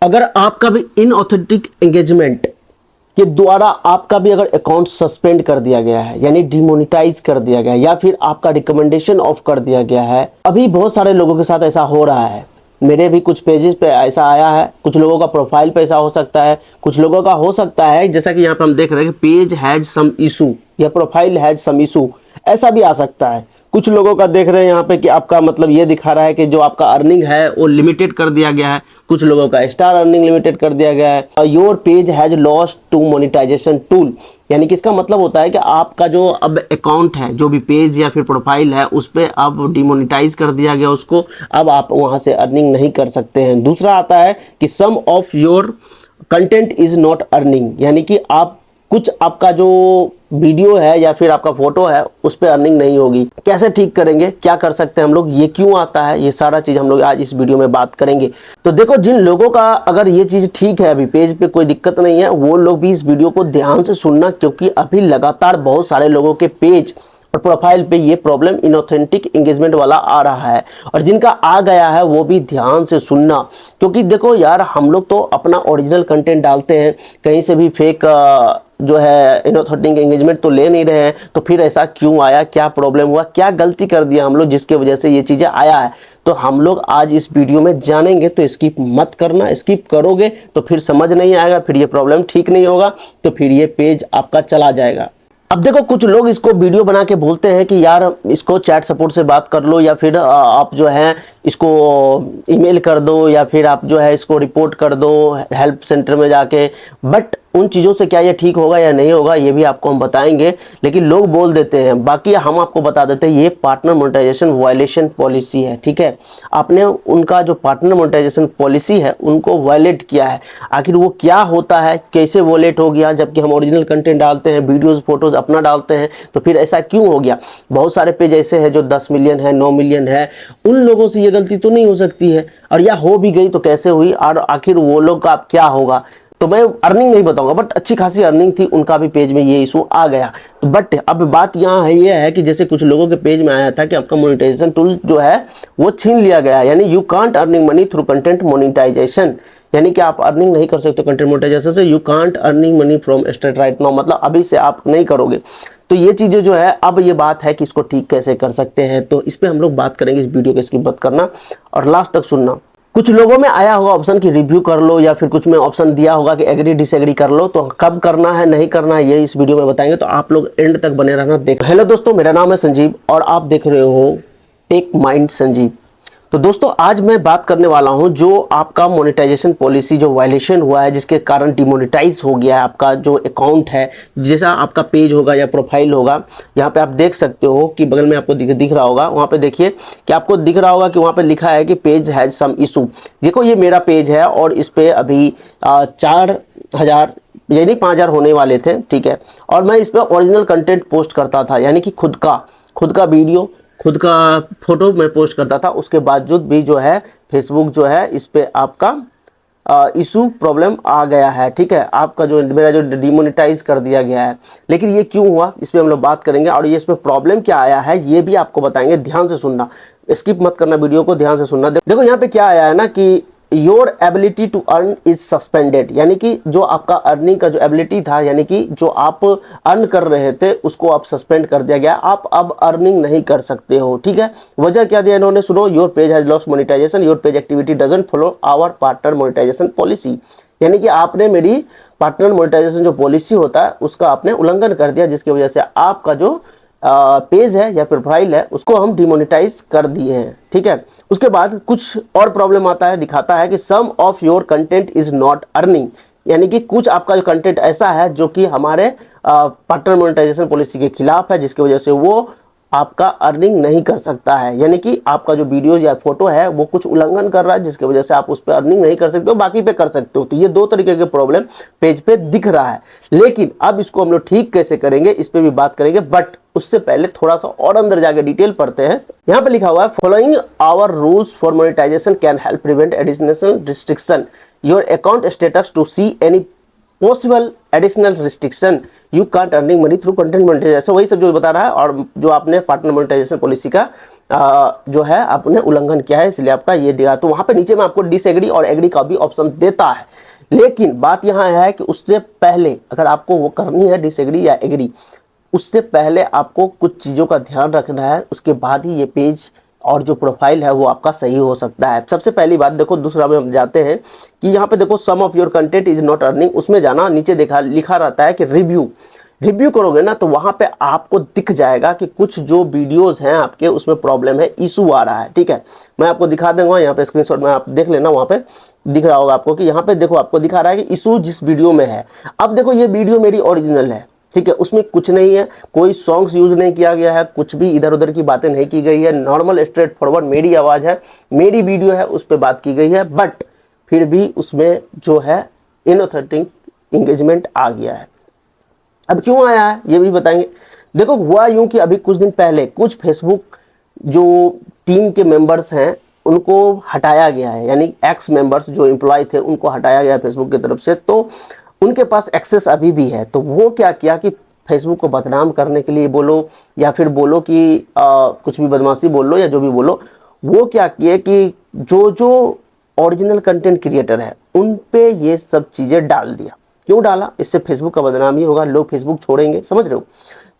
अगर आपका भी इनऑथेंटिक एंगेजमेंट के द्वारा आपका भी अगर अकाउंट सस्पेंड कर दिया गया है, यानी डिमोनेटाइज कर दिया गया है, या फिर आपका रिकमेंडेशन ऑफ कर दिया गया है, अभी बहुत सारे लोगों के साथ ऐसा हो रहा है। मेरे भी कुछ पेजेस पे ऐसा आया है, कुछ लोगों का प्रोफाइल पे ऐसा हो सकता है, कुछ लोगों का हो सकता है जैसा कि यहाँ पे हम देख रहे हैं कि पेज हैज सम इशू या प्रोफाइल हैज सम इशू, ऐसा भी आ सकता है। कुछ लोगों का देख रहे हैं यहाँ पे कि आपका मतलब ये दिखा रहा है कि जो आपका अर्निंग है वो लिमिटेड कर दिया गया है, कुछ लोगों का स्टार अर्निंग लिमिटेड कर दिया गया है। Your page has lost to monetization tool, यानी कि इसका मतलब होता है कि आपका जो अब अकाउंट है, जो भी पेज या फिर प्रोफाइल है, उस पर अब डिमोनेटाइज कर दिया गया उसको, अब आप वहां से अर्निंग नहीं कर सकते हैं। दूसरा आता है कि some of your content is not earning, यानी कि आप कुछ आपका जो वीडियो है या फिर आपका फोटो है उस पर अर्निंग नहीं होगी। कैसे ठीक करेंगे, क्या कर सकते हैं हम लोग, ये क्यों आता है, ये सारा चीज हम लोग आज इस वीडियो में बात करेंगे। तो देखो, जिन लोगों का अगर ये चीज ठीक है, अभी पेज पे कोई दिक्कत नहीं है, वो लोग भी इस वीडियो को ध्यान से सुनना, क्योंकि अभी लगातार बहुत सारे लोगों के पेज और प्रोफाइल पे ये प्रॉब्लम इनऑथेंटिक एंगेजमेंट वाला आ रहा है। और जिनका आ गया है वो भी ध्यान से सुनना, क्योंकि देखो यार, हम लोग तो अपना ओरिजिनल कंटेंट डालते हैं, कहीं से भी फेक जो है इनऑथेंटिक एंगेजमेंट तो ले नहीं रहे हैं। तो फिर ऐसा क्यों आया, क्या प्रॉब्लम हुआ, क्या गलती कर दिया हम लोग जिसके वजह से ये चीजें आया है, तो हम लोग आज इस वीडियो में जानेंगे। तो स्किप मत करना, स्किप करोगे तो फिर समझ नहीं आएगा, फिर ये प्रॉब्लम ठीक नहीं होगा, तो फिर ये पेज आपका चला जाएगा। अब देखो, कुछ लोग इसको वीडियो बना के बोलते हैं कि यार इसको चैट सपोर्ट से बात कर लो, या फिर आप जो है इसको ईमेल कर दो, या फिर आप जो है इसको रिपोर्ट कर दो हेल्प सेंटर में जाके। बट उन चीज़ों से क्या ये ठीक होगा या नहीं होगा, ये भी आपको हम बताएंगे। लेकिन लोग बोल देते हैं, बाकी हम आपको बता देते हैं, ये पार्टनर मोनेटाइजेशन वायलेशन पॉलिसी है। ठीक है, आपने उनका जो पार्टनर मोनेटाइजेशन पॉलिसी है उनको वायलेट किया है। आखिर वो क्या होता है, कैसे वायलेट हो गया, जबकि हम ओरिजिनल कंटेंट डालते हैं, वीडियोस फोटोज अपना डालते हैं, तो फिर ऐसा क्यों हो गया। बहुत सारे पेज ऐसे हैं जो 10 मिलियन है, 9 मिलियन है, उन लोगों से ये गलती तो नहीं हो सकती है, और या हो भी गई तो कैसे हुई, और आखिर वो लोग का क्या होगा। तो मैं अर्निंग नहीं बताऊंगा, बट अच्छी खासी अर्निंग थी, उनका भी पेज में ये इशू आ गया। तो बट अब बात यहाँ है, ये है कि जैसे कुछ लोगों के पेज में आया था कि आपका मोनेटाइजेशन टूल जो है वो छीन लिया गया, यानी you can't earning money through content monetization, यानी कि आप अर्निंग नहीं कर सकते कंटेंट मोनेटाइजेशन से। You can't earning money from start right now, मतलब अभी से आप नहीं करोगे। तो ये चीजें जो है, अब ये बात है कि इसको ठीक कैसे कर सकते हैं, तो इस पे हम लोग बात करेंगे। इस वीडियो को स्किप मत करना और लास्ट तक सुनना। कुछ लोगों में आया होगा ऑप्शन की रिव्यू कर लो, या फिर कुछ में ऑप्शन दिया होगा कि एग्री डिसएग्री कर लो, तो कब करना है नहीं करना है ये इस वीडियो में बताएंगे, तो आप लोग एंड तक बने रहना, देख। हेलो दोस्तों, मेरा नाम है संजीव और आप देख रहे हो टेक माइंड संजीव। तो दोस्तों, आज मैं बात करने वाला हूं जो आपका मोनेटाइजेशन पॉलिसी जो वायलेशन हुआ है, जिसके कारण डिमोनेटाइज हो गया है आपका जो अकाउंट है, जैसा आपका पेज होगा या प्रोफाइल होगा। यहाँ पे आप देख सकते हो कि बगल में आपको दिख रहा होगा, वहाँ पे देखिए कि आपको दिख रहा होगा कि वहाँ पे लिखा है कि पेज हैज सम इशू। देखो, ये मेरा पेज है और इस पे अभी 4000 यानी 5000 होने वाले थे। ठीक है, और मैं इस पे ओरिजिनल कंटेंट पोस्ट करता था, यानी कि खुद का वीडियो, खुद का फोटो मैं पोस्ट करता था। उसके बावजूद भी जो है फेसबुक जो है इस पे आपका इशू प्रॉब्लम आ गया है। ठीक है, आपका जो मेरा जो डिमोनेटाइज कर दिया गया है। लेकिन ये क्यों हुआ, इस पे हम लोग बात करेंगे, और ये इसमें प्रॉब्लम क्या आया है ये भी आपको बताएंगे। ध्यान से सुनना, स्किप मत करना, वीडियो को ध्यान से सुनना। देखो, यहाँ पे क्या आया है ना कि your ability to earn is suspended, यानी कि जो आपका अर्निंग का जो एबिलिटी था, यानी कि जो आप अर्न कर रहे थे उसको आप सस्पेंड कर दिया गया, आप अब अर्निंग नहीं कर सकते हो। ठीक है, वजह क्या दिया इन्होंने, सुनो। Your page has lost monetization, your page activity doesn't follow our partner monetization policy, यानी कि आपने मेरी पार्टनर मोनेटाइजेशन जो पॉलिसी होता है उसका आपने उल्लंघन कर दिया, जिसकी वजह से आपका जो पेज है या प्रोफाइल है उसको हम डिमोनेटाइज कर दिए हैं। ठीक है, उसके बाद कुछ और प्रॉब्लम आता है, दिखाता है कि some of your content is not earning, यानी कि कुछ आपका जो कंटेंट ऐसा है जो कि हमारे पार्टनर मोनेटाइजेशन पॉलिसी के खिलाफ है, जिसकी वजह से वो आपका अर्निंग नहीं कर सकता है, यानी कि आपका जो वीडियो या फोटो है वो कुछ उल्लंघन कर रहा है, जिसकी वजह से आप उस पर अर्निंग नहीं कर सकते हो, बाकी पे कर सकते हो। तो ये दो तरीके के प्रॉब्लम पेज पे दिख रहा है। लेकिन अब इसको हम लोग ठीक कैसे करेंगे इस पे भी बात करेंगे, बट उससे पहले थोड़ा सा और अंदर जाके डिटेल पढ़ते हैं। यहाँ पे लिखा हुआ है, following our rules for monetization can help prevent additional restriction your account status to see any possible additional restriction you can't earning money through content monetization. वही सब जो बता रहा है, और जो आपने पार्टनर मोनेटाइजेशन पॉलिसी का जो है आपने उल्लंघन किया है, इसलिए आपका ये दिया। तो वहां पे नीचे में आपको डिसएग्री और एग्री का भी ऑप्शन देता है। लेकिन बात यहाँ है कि उससे पहले अगर आपको वो करनी है डिसएग्री या एग्री, उससे पहले आपको कुछ चीज़ों का ध्यान रखना है, उसके बाद ही ये पेज और जो प्रोफाइल है वो आपका सही हो सकता है। सबसे पहली बात देखो, दूसरा में हम जाते हैं कि यहाँ पे देखो some of your content is not earning, उसमें जाना, नीचे देखा लिखा रहता है कि रिव्यू करोगे ना तो वहाँ पे आपको दिख जाएगा कि कुछ जो वीडियोस हैं आपके उसमें प्रॉब्लम है, इशू आ रहा है। ठीक है, मैं आपको दिखा दूंगा यहाँ पे स्क्रीनशॉट में, आप देख लेना, वहाँ पे दिख रहा होगा आपको कि यहाँ पे देखो आपको दिखा रहा है कि इशू जिस वीडियो में है। अब देखो ये वीडियो मेरी ओरिजिनल है, ठीक है, उसमें कुछ नहीं है, कोई सॉन्ग्स यूज नहीं किया गया है, कुछ भी इधर उधर की बातें नहीं की गई है, नॉर्मल स्ट्रेट फॉरवर्ड मेरी आवाज़ है, मेरी वीडियो है, उस पर बात की गई है, बट फिर भी उसमें जो है इनऑथेंटिक इंगेजमेंट आ गया है। अब क्यों आया है ये भी बताएंगे। देखो हुआ यूं कि अभी कुछ दिन पहले कुछ फेसबुक जो टीम के मेंबर्स हैं उनको हटाया गया है, यानी एक्स मेंबर्स जो एम्प्लॉय थे उनको हटाया गया है फेसबुक की तरफ से, तो उनके पास एक्सेस अभी भी है। तो वो क्या किया कि फेसबुक को बदनाम करने के लिए बोलो या फिर बोलो कि कुछ भी बदमाशी बोल लो या जो भी बोलो, वो क्या किए कि जो ओरिजिनल कंटेंट क्रिएटर है उन पे ये सब चीज़ें डाल दिया। क्यों डाला? इससे फेसबुक का बदनाम ही होगा, लोग फेसबुक छोड़ेंगे, समझ रहे हो?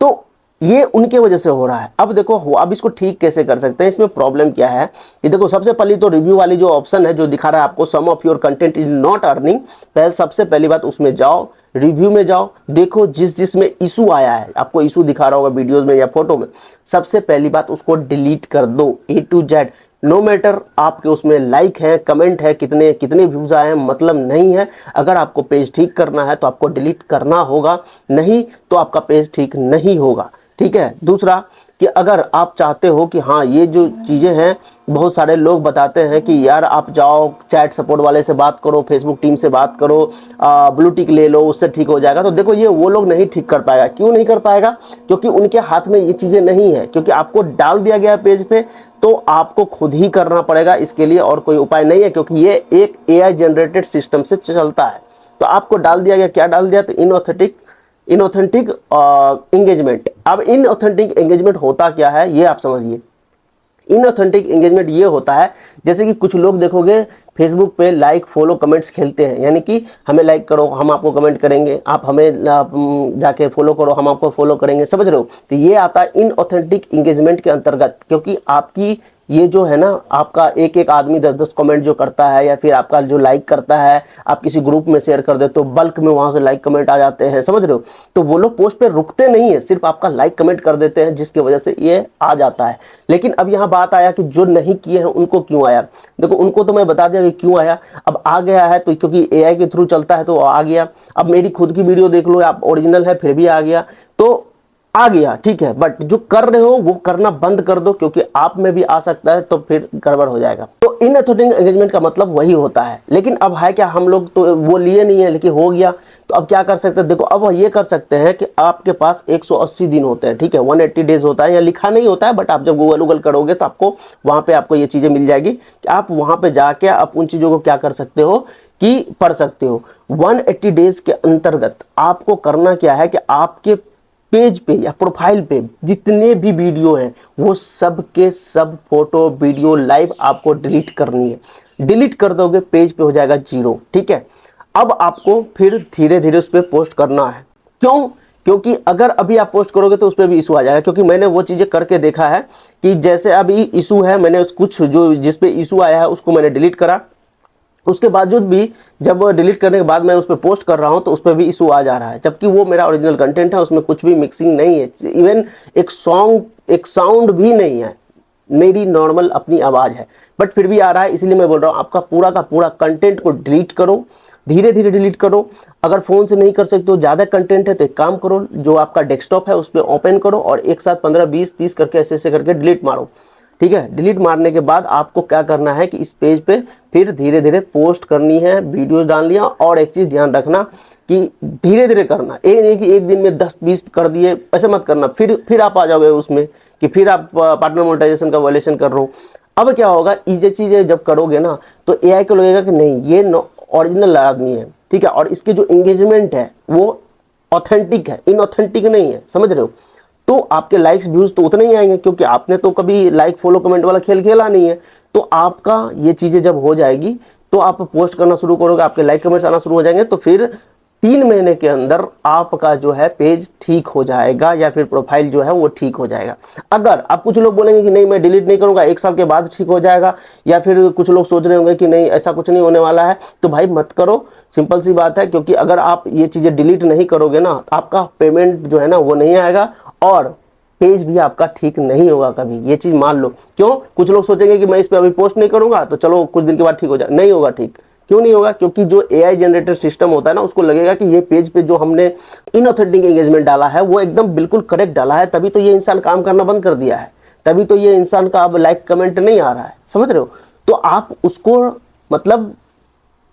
तो ये उनके वजह से हो रहा है। अब देखो अब इसको ठीक कैसे कर सकते हैं, इसमें प्रॉब्लम क्या है कि देखो सबसे पहले तो रिव्यू वाली जो ऑप्शन है जो दिखा रहा है आपको some of your content is not earning, पहले सबसे पहली बात उसमें जाओ, रिव्यू में जाओ, देखो जिसमें इशू आया है, आपको इशू दिखा रहा होगा वीडियोस में या फोटो में, सबसे पहली बात उसको डिलीट कर दो A to Z। No matter आपके उसमें लाइक है, कमेंट है, कितने कितने व्यूज आए हैं, मतलब नहीं है। अगर आपको पेज ठीक करना है तो आपको डिलीट करना होगा, नहीं तो आपका पेज ठीक नहीं होगा। ठीक है, दूसरा कि अगर आप चाहते हो कि हाँ ये जो चीज़ें हैं, बहुत सारे लोग बताते हैं कि यार आप जाओ चैट सपोर्ट वाले से बात करो, फेसबुक टीम से बात करो, ब्लू टिक ले लो उससे ठीक हो जाएगा, तो देखो ये वो लोग नहीं ठीक कर पाएगा। क्यों नहीं कर पाएगा? क्योंकि उनके हाथ में ये चीज़ें नहीं है, क्योंकि आपको डाल दिया गया है पेज पे, तो आपको खुद ही करना पड़ेगा इसके लिए, और कोई उपाय नहीं है, क्योंकि ये एक AI जनरेटेड सिस्टम से चलता है। तो आपको डाल दिया गया, क्या डाल दिया? तो इनऑथेंटिक एंगेजमेंट। अब इनऑथेंटिक एंगेजमेंट होता क्या है ये आप समझिए। इनऑथेंटिक एंगेजमेंट ये होता है जैसे कि कुछ लोग देखोगे फेसबुक पे लाइक फॉलो कमेंट्स खेलते हैं, यानी कि हमें लाइक करो हम आपको कमेंट करेंगे, आप हमें जाके फॉलो करो हम आपको फॉलो करेंगे, समझ रहे हो? तो ये आता है इनऑथेंटिक एंगेजमेंट के अंतर्गत, क्योंकि आपकी ये जो है ना, आपका एक एक आदमी 10-10 कमेंट जो करता है या फिर आपका जो लाइक करता है, आप किसी ग्रुप में शेयर कर दे तो बल्क में वहां से लाइक कमेंट आ जाते हैं, समझ रहे हो? तो वो लोग पोस्ट पे रुकते नहीं है, सिर्फ आपका लाइक कमेंट कर देते हैं, जिसकी वजह से ये आ जाता है। लेकिन अब यहाँ बात आया कि जो नहीं किए हैं उनको क्यों आया। देखो उनको तो मैं बता दिया कि क्यों आया, अब आ गया है तो क्योंकि AI के थ्रू चलता है तो आ गया। अब मेरी खुद की वीडियो देख लो, आप ओरिजिनल है फिर भी आ गया, तो आ गया, ठीक है। बट जो कर रहे हो वो करना बंद कर दो, क्योंकि आप में भी आ सकता है तो फिर गड़बड़ हो जाएगा। तो इनऑथेंटिक एंगेजमेंट का मतलब वही होता है। लेकिन अब है क्या, हम लोग तो वो लिए नहीं है, लेकिन हो गया, तो अब क्या कर सकते हैं? देखो अब ये कर सकते हैं कि आपके पास 180 दिन होते हैं, ठीक है, 180 डेज होता है, या लिखा नहीं होता है, बट आप जब गूगल करोगे तो आपको वहां पे आपको ये चीजें मिल जाएगी कि आप वहां पे जाके आप उन चीजों को क्या कर सकते हो कि पढ़ सकते हो। 180 डेज के अंतर्गत आपको करना क्या है कि आपके पेज पे या प्रोफाइल पे जितने भी वीडियो हैं वो सब के सब फोटो वीडियो लाइव आपको डिलीट करनी है। डिलीट कर दोगे पेज पे हो जाएगा 0, ठीक है। अब आपको फिर धीरे धीरे उस पर पोस्ट करना है। क्यों? क्योंकि अगर अभी आप पोस्ट करोगे तो उस पर भी इशू आ जाएगा, क्योंकि मैंने वो चीज़ें करके देखा है कि जैसे अभी इशू है, मैंने कुछ जो जिस पे इशू आया है उसको मैंने डिलीट करा, उसके बावजूद भी जब डिलीट करने के बाद मैं उस पर पोस्ट कर रहा हूं तो उस पर भी इशू आ जा रहा है, जबकि वो मेरा ओरिजिनल कंटेंट है, उसमें कुछ भी मिक्सिंग नहीं है, इवन एक साउंड भी नहीं है, मेरी नॉर्मल अपनी आवाज़ है, बट फिर भी आ रहा है। इसलिए मैं बोल रहा हूँ आपका पूरा का पूरा कंटेंट को डिलीट करो, धीरे धीरे डिलीट करो। अगर फ़ोन से नहीं कर सकते हो, ज़्यादा कंटेंट है तो एक काम करो, जो आपका डेस्कटॉप है उस पर ओपन करो और एक साथ 15, 20, 30 करके ऐसे ऐसे करके डिलीट मारो, ठीक है। डिलीट मारने के बाद आपको क्या करना है कि इस पेज पे फिर धीरे धीरे पोस्ट करनी है, वीडियोस डालनी है। और एक चीज़ ध्यान रखना कि धीरे धीरे करना, एक नहीं कि एक दिन में 10-20 कर दिए, ऐसे मत करना, फिर आप आ जाओगे उसमें कि फिर आप पार्टनर मोनेटाइजेशन का वायलेशन कर रहे हो। अब क्या होगा, ये चीज़ें जब करोगे ना तो AI को लगेगा कि नहीं ये ओरिजिनल आदमी है, ठीक है, और इसके जो इंगेजमेंट है वो ऑथेंटिक है, इनऑथेंटिक नहीं है, समझ रहे हो? तो आपके लाइक्स व्यूज तो उतने ही आएंगे, क्योंकि आपने तो कभी लाइक फॉलो कमेंट वाला खेल खेला नहीं है। तो आपका ये चीज़ें जब हो जाएगी तो आप पोस्ट करना शुरू करोगे, आपके लाइक कमेंट्स आना शुरू हो जाएंगे, तो फिर 3 महीने के अंदर आपका जो है पेज ठीक हो जाएगा, या फिर प्रोफाइल जो है वो ठीक हो जाएगा। अगर आप, कुछ लोग बोलेंगे कि नहीं मैं डिलीट नहीं करूंगा, 1 साल के बाद ठीक हो जाएगा, या फिर कुछ लोग सोच रहे होंगे कि नहीं ऐसा कुछ नहीं होने वाला है, तो भाई मत करो, सिंपल सी बात है। क्योंकि अगर आप ये चीज़ें डिलीट नहीं करोगे ना, आपका पेमेंट जो है ना वो नहीं आएगा, और पेज भी आपका ठीक नहीं होगा कभी, ये चीज़ मान लो। क्यों? कुछ लोग सोचेंगे कि मैं इस पर अभी पोस्ट नहीं करूंगा तो चलो कुछ दिन के बाद ठीक हो जाए, नहीं होगा ठीक। क्यों नहीं होगा? क्योंकि जो एआई जनरेटेड सिस्टम होता है ना, उसको लगेगा कि ये पेज पे जो हमने इनऑथेंटिक एंगेजमेंट डाला है वो एकदम बिल्कुल करेक्ट डाला है, तभी तो ये इंसान काम करना बंद कर दिया है, तभी तो ये इंसान का अब लाइक कमेंट नहीं आ रहा है, समझ रहे हो? तो आप उसको मतलब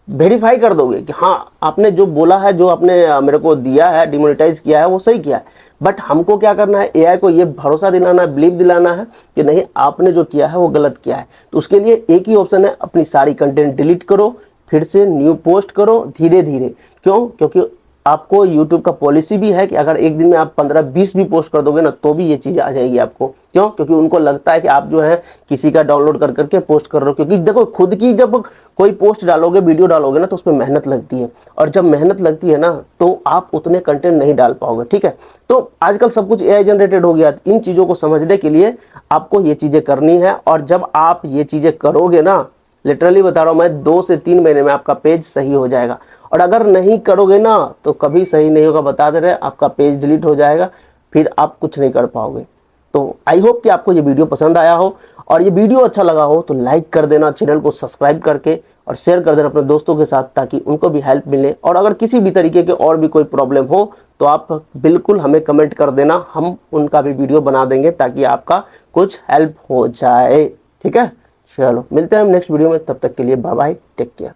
वेरीफाई कर दोगे कि हाँ आपने जो बोला है, जो आपने मेरे को दिया है, डिमोनेटाइज किया है, वो सही किया है। बट हमको क्या करना है, एआई को ये भरोसा दिलाना है, बिलीव दिलाना है कि नहीं आपने जो किया है वो गलत किया है। तो उसके लिए एक ही ऑप्शन है, अपनी सारी कंटेंट डिलीट करो, फिर से न्यू पोस्ट करो धीरे धीरे। क्यों? क्योंकि आपको यूट्यूब का पॉलिसी भी है कि अगर एक दिन में आप 15-20 भी पोस्ट कर दोगे ना तो भी ये चीज़ आ जाएगी आपको। क्यों? क्योंकि उनको लगता है कि आप जो है किसी का डाउनलोड कर करके पोस्ट कर रहे हो। क्योंकि देखो, खुद की जब कोई पोस्ट डालोगे, वीडियो डालोगे ना, तो उसमें मेहनत लगती है, और जब मेहनत लगती है ना तो आप उतने कंटेंट नहीं डाल पाओगे। ठीक है, तो आजकल सब कुछ एआई जनरेटेड हो गया। इन चीज़ों को समझने के लिए आपको ये चीज़ें करनी है, और जब आप ये चीज़ें करोगे ना, लिटरली बता रहा हूँ मैं, 2 से 3 महीने में आपका पेज सही हो जाएगा। और अगर नहीं करोगे ना तो कभी सही नहीं होगा, बता दे रहे, आपका पेज डिलीट हो जाएगा, फिर आप कुछ नहीं कर पाओगे। तो आई होप कि आपको ये वीडियो पसंद आया हो, और ये वीडियो अच्छा लगा हो तो लाइक कर देना, चैनल को सब्सक्राइब करके, और शेयर कर देना अपने दोस्तों के साथ, ताकि उनको भी हेल्प मिले। और अगर किसी भी तरीके के और भी कोई प्रॉब्लम हो तो आप बिल्कुल हमें कमेंट कर देना, हम उनका भी वीडियो बना देंगे ताकि आपका कुछ हेल्प हो जाए। ठीक है, चलो मिलते हैं हम नेक्स्ट वीडियो में, तब तक के लिए बाय बाय, टेक केयर।